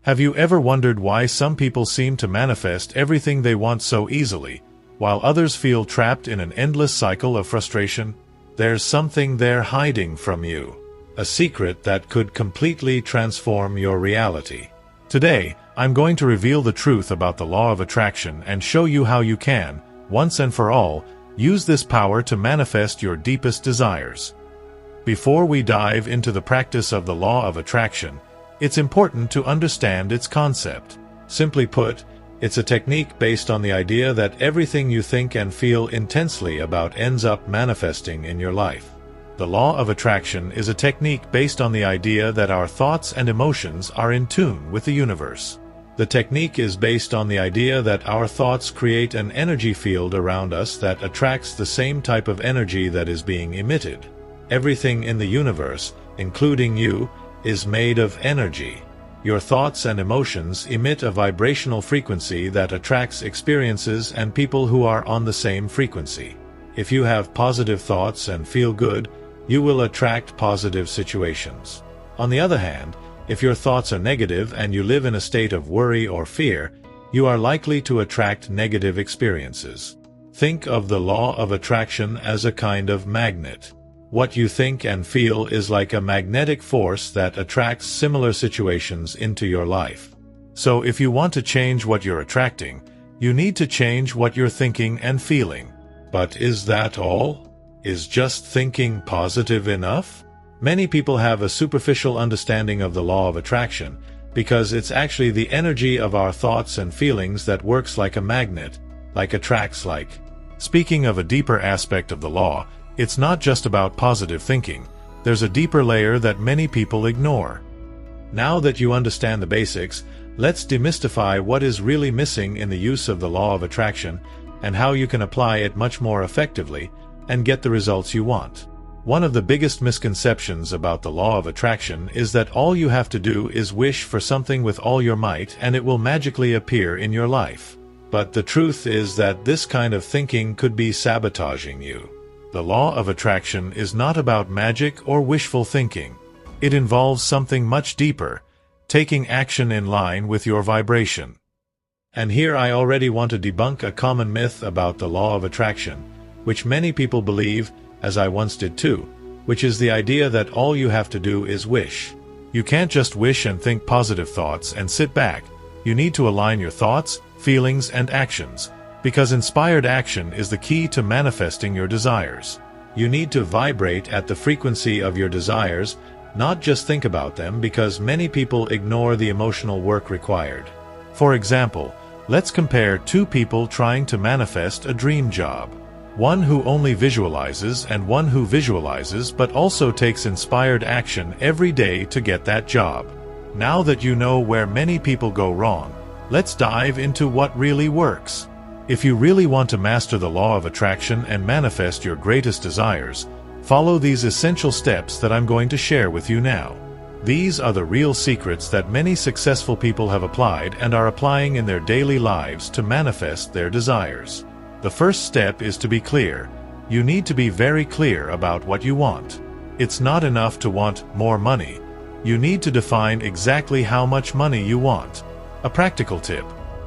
Have you ever wondered why some people seem to manifest everything they want so easily, while others feel trapped in an endless cycle of frustration? There's something they're hiding from you, a secret that could completely transform your reality. Today, I'm going to reveal the truth about the law of attraction and show you how you can, once and for all, use this power to manifest your deepest desires. Before we dive into the practice of the law of attraction, it's important to understand its concept. Simply put, it's a technique based on the idea that everything you think and feel intensely about ends up manifesting in your life. The law of attraction is a technique based on the idea that our thoughts and emotions are in tune with the universe. The technique is based on the idea that our thoughts create an energy field around us that attracts the same type of energy that is being emitted. Everything in the universe, including you, is made of energy. Your thoughts and emotions emit a vibrational frequency that attracts experiences and people who are on the same frequency. If you have positive thoughts and feel good, you will attract positive situations. On the other hand, if your thoughts are negative and you live in a state of worry or fear, you are likely to attract negative experiences. Think of the law of attraction as a kind of magnet. What you think and feel is like a magnetic force that attracts similar situations into your life. So if you want to change what you're attracting, you need to change what you're thinking and feeling. But is that all? Is just thinking positive enough? Many people have a superficial understanding of the law of attraction because it's actually the energy of our thoughts and feelings that works like a magnet, like attracts like. Speaking of a deeper aspect of the law, it's not just about positive thinking. There's a deeper layer that many people ignore. Now that you understand the basics, let's demystify what is really missing in the use of the law of attraction and how you can apply it much more effectively and get the results you want. One of the biggest misconceptions about the law of attraction is that all you have to do is wish for something with all your might and it will magically appear in your life. But the truth is that this kind of thinking could be sabotaging you. The law of attraction is not about magic or wishful thinking. It involves something much deeper, taking action in line with your vibration. And here I already want to debunk a common myth about the law of attraction, which many people believe, as I once did too, which is the idea that all you have to do is wish. You can't just wish and think positive thoughts and sit back. You need to align your thoughts, feelings, and actions, because inspired action is the key to manifesting your desires. You need to vibrate at the frequency of your desires, not just think about them, because many people ignore the emotional work required. For example, let's compare two people trying to manifest a dream job. One who only visualizes and one who visualizes but also takes inspired action every day to get that job. Now that you know where many people go wrong, let's dive into what really works. If you really want to master the law of attraction and manifest your greatest desires, follow these essential steps that I'm going to share with you now. These are the real secrets that many successful people have applied and are applying in their daily lives to manifest their desires. The first step is to be clear. You need to be very clear about what you want. It's not enough to want more money. You need to define exactly how much money you want. A practical tip: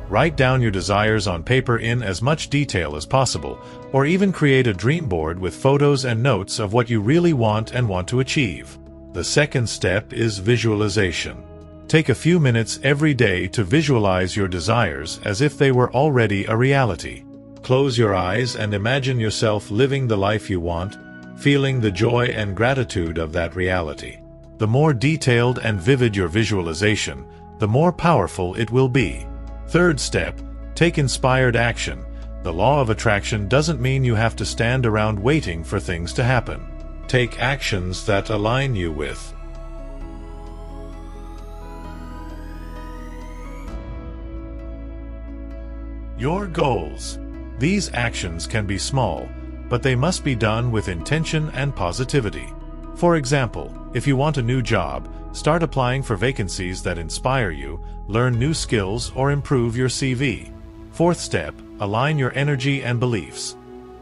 write down your desires on paper in as much detail as possible, or even create a dream board with photos and notes of what you really want and want to achieve. The second step is visualization. Take a few minutes every day to visualize your desires as if they were already a reality. Close your eyes and imagine yourself living the life you want, feeling the joy and gratitude of that reality. The more detailed and vivid your visualization, the more powerful it will be. Third step, take inspired action. The law of attraction doesn't mean you have to stand around waiting for things to happen. Take actions that align you with your goals. These actions can be small, but they must be done with intention and positivity. For example, if you want a new job, start applying for vacancies that inspire you, learn new skills, or improve your CV. Fourth step, align your energy and beliefs.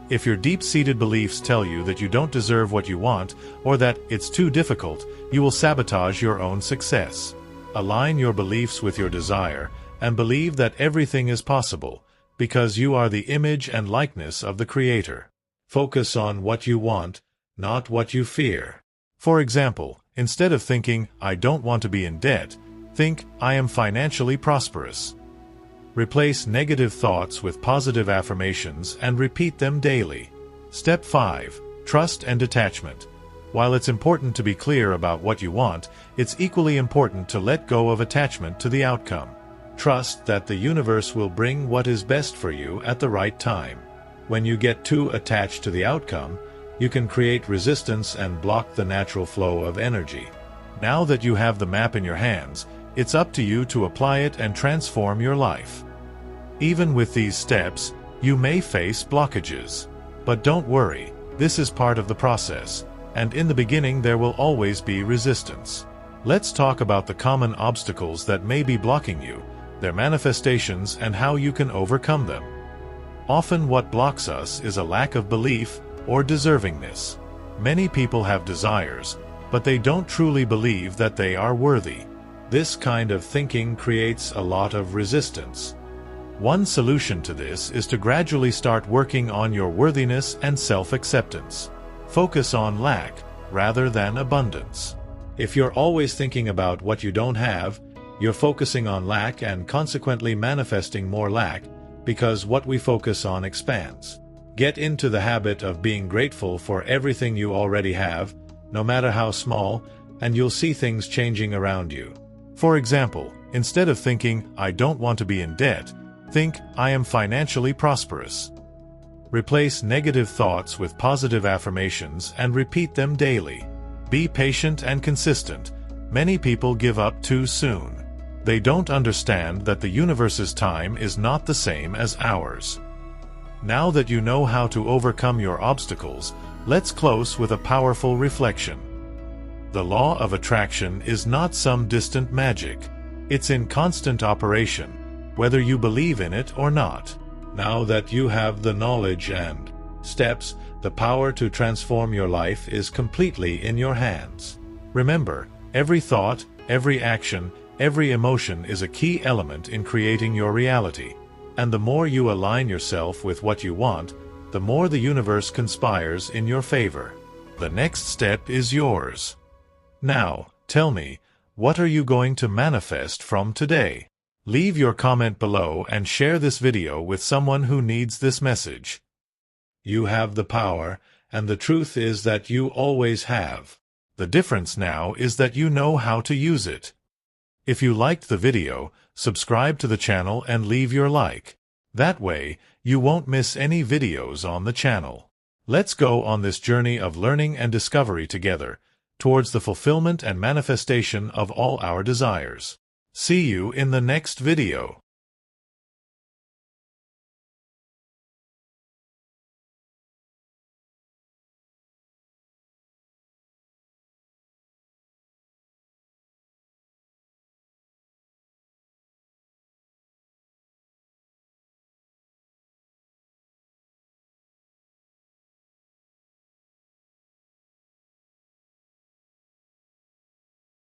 If your deep-seated beliefs tell you that you don't deserve what you want, or that it's too difficult, you will sabotage your own success. Align your beliefs with your desire, and believe that everything is possible, because you are the image and likeness of the Creator. Focus on what you want, not what you fear. For example, instead of thinking, "I don't want to be in debt," think, "I am financially prosperous." Replace negative thoughts with positive affirmations and repeat them daily. Step 5. Trust and detachment. While it's important to be clear about what you want, it's equally important to let go of attachment to the outcome. Trust that the universe will bring what is best for you at the right time. When you get too attached to the outcome, you can create resistance and block the natural flow of energy. Now that you have the map in your hands, it's up to you to apply it and transform your life. Even with these steps, you may face blockages. But don't worry, this is part of the process, and in the beginning there will always be resistance. Let's talk about the common obstacles that may be blocking you, their manifestations, and how you can overcome them. Often what blocks us is a lack of belief or deservingness. Many people have desires, but they don't truly believe that they are worthy. This kind of thinking creates a lot of resistance. One solution to this is to gradually start working on your worthiness and self-acceptance. Focus on lack rather than abundance. If you're always thinking about what you don't have, you're focusing on lack and consequently manifesting more lack, because what we focus on expands. Get into the habit of being grateful for everything you already have, no matter how small, and you'll see things changing around you. For example, instead of thinking, "I don't want to be in debt," think, "I am financially prosperous." Replace negative thoughts with positive affirmations and repeat them daily. Be patient and consistent. Many people give up too soon. They don't understand that the universe's time is not the same as ours. Now that you know how to overcome your obstacles, let's close with a powerful reflection. The law of attraction is not some distant magic. It's in constant operation, whether you believe in it or not. Now that you have the knowledge and steps, the power to transform your life is completely in your hands. Remember, every thought, every action, every emotion is a key element in creating your reality. And the more you align yourself with what you want, the more the universe conspires in your favor. The next step is yours. Now, tell me, what are you going to manifest from today? Leave your comment below and share this video with someone who needs this message. You have the power, and the truth is that you always have. The difference now is that you know how to use it. If you liked the video, subscribe to the channel and leave your like. That way, you won't miss any videos on the channel. Let's go on this journey of learning and discovery together, towards the fulfillment and manifestation of all our desires. See you in the next video.